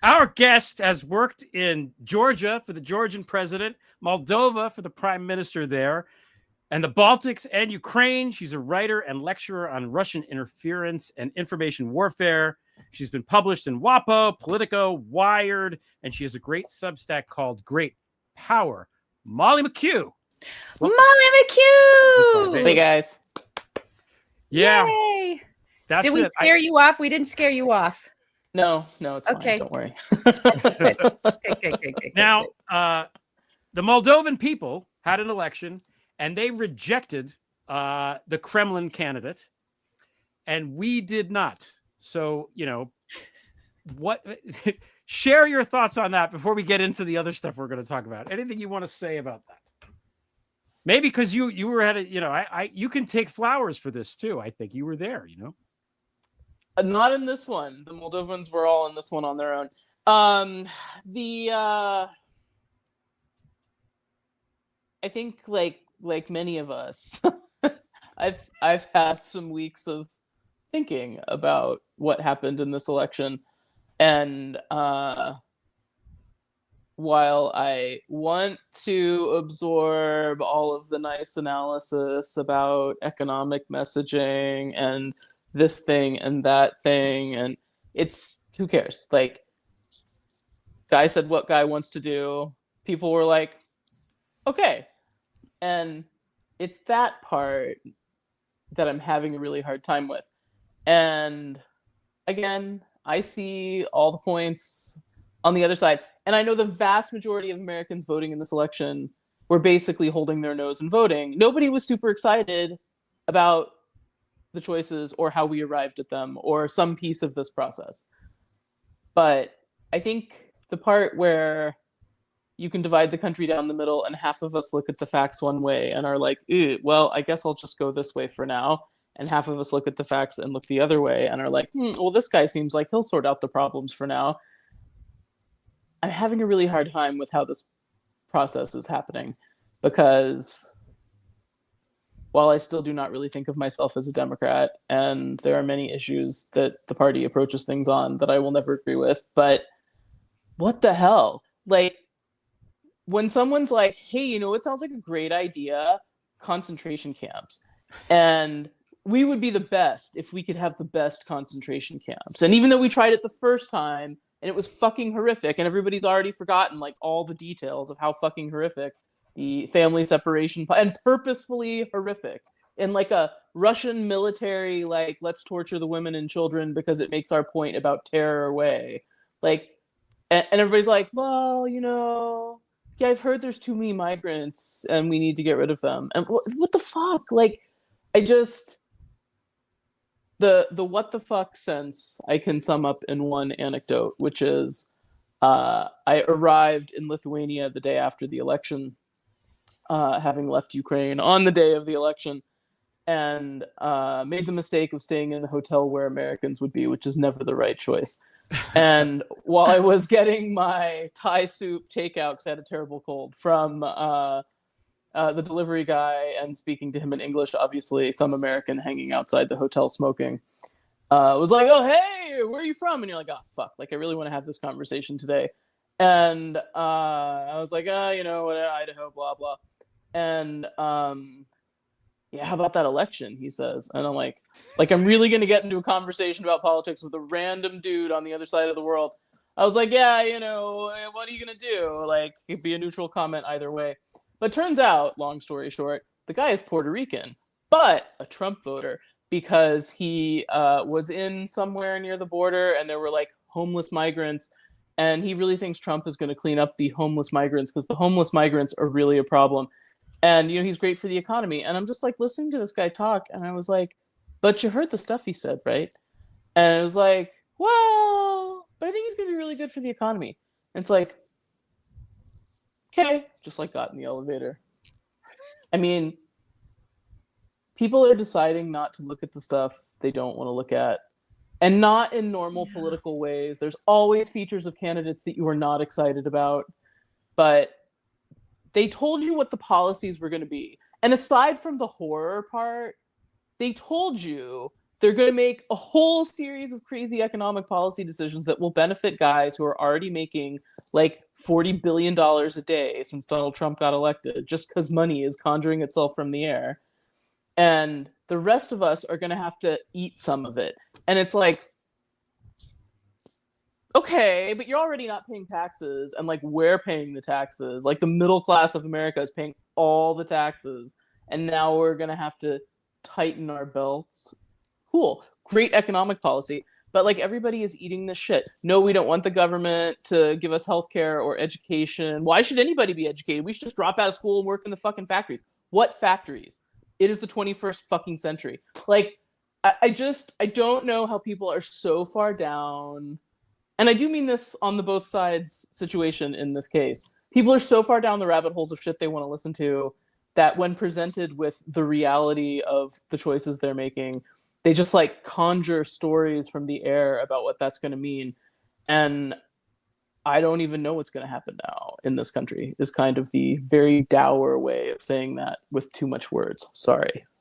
Our guest has worked in Georgia for the Georgian president, Moldova for the prime minister there, and the Baltics and Ukraine. She's a writer and lecturer on Russian interference and information warfare. She's been published in WAPO, Politico, Wired, and she has a great Substack called Great Power. Molly McKew. Molly McKew! Hey, guys. Yeah. Yay! That's Did we scare you off? We didn't scare you off. No, it's okay. Fine. Don't worry. Okay. Now, the Moldovan people had an election, and they rejected the Kremlin candidate, and we did not. So, what? Share your thoughts on that before we get into the other stuff we're going to talk about. Anything you want to say about that? Maybe because you were at it, you can take flowers for this too. I think you were there, Not in this one. The Moldovans were all in this one on their own. I think like many of us, I've had some weeks of thinking about what happened in this election, and while I want to absorb all of the nice analysis about economic messaging and this thing and that thing, and it's who cares? Like, guy said what guy wants to do. People were like, okay. And it's that part that I'm having a really hard time with. And again, I see all the points on the other side. And I know the vast majority of Americans voting in this election were basically holding their nose and voting. Nobody was super excited about the choices or how we arrived at them or some piece of this process. But I think the part where you can divide the country down the middle and half of us look at the facts one way and are like, well, I guess I'll just go this way for now. And half of us look at the facts and look the other way and are like, well, this guy seems like he'll sort out the problems for now. I'm having a really hard time with how this process is happening, because while I still do not really think of myself as a Democrat, and there are many issues that the party approaches things on that I will never agree with, but what the hell? Like, when someone's like, hey, it sounds like a great idea, concentration camps. And we would be the best if we could have the best concentration camps. And even though we tried it the first time, and it was fucking horrific, and everybody's already forgotten like all the details of how fucking horrific the family separation, and purposefully horrific, in like a Russian military, like, let's torture the women and children because it makes our point about terror way. Like, and everybody's like, well, yeah, I've heard there's too many migrants and we need to get rid of them. And what the fuck? Like, the what the fuck sense I can sum up in one anecdote, which is I arrived in Lithuania the day after the election, having left Ukraine on the day of the election, and made the mistake of staying in the hotel where Americans would be, which is never the right choice. And while I was getting my Thai soup takeout, because I had a terrible cold, from the delivery guy and speaking to him in English, obviously some American hanging outside the hotel smoking, was like, oh, hey, where are you from? And you're like, oh, fuck, like, I really want to have this conversation today. And I was like, Idaho, blah, blah. And yeah, how about that election, he says. And I'm like, I'm really going to get into a conversation about politics with a random dude on the other side of the world. I was like, yeah, what are you going to do? Like, it'd be a neutral comment either way. But turns out, long story short, the guy is Puerto Rican, but a Trump voter, because he was in somewhere near the border and there were like homeless migrants. And he really thinks Trump is going to clean up the homeless migrants, because the homeless migrants are really a problem. And, he's great for the economy. And I'm just like listening to this guy talk. And I was like, but you heard the stuff he said, right? And it was like, well, but I think he's going to be really good for the economy. And it's like, okay, just like got in the elevator. I mean, people are deciding not to look at the stuff they don't want to look at. And not in normal political ways. There's always features of candidates that you are not excited about. But they told you what the policies were going to be. And aside from the horror part, they told you they're going to make a whole series of crazy economic policy decisions that will benefit guys who are already making like $40 billion a day since Donald Trump got elected, just because money is conjuring itself from the air. And the rest of us are going to have to eat some of it. And it's like, okay, but you're already not paying taxes, and like we're paying the taxes. Like the middle class of America is paying all the taxes, and now we're going to have to tighten our belts. Cool. Great economic policy. But like everybody is eating this shit. No, we don't want the government to give us healthcare or education. Why should anybody be educated? We should just drop out of school and work in the fucking factories. What factories? It is the 21st fucking century. Like, I don't know how people are so far down. And I do mean this on the both sides situation in this case. People are so far down the rabbit holes of shit they want to listen to that when presented with the reality of the choices they're making, they just like conjure stories from the air about what that's going to mean. And I don't even know what's going to happen now in this country is kind of the very dour way of saying that with too much words. Sorry.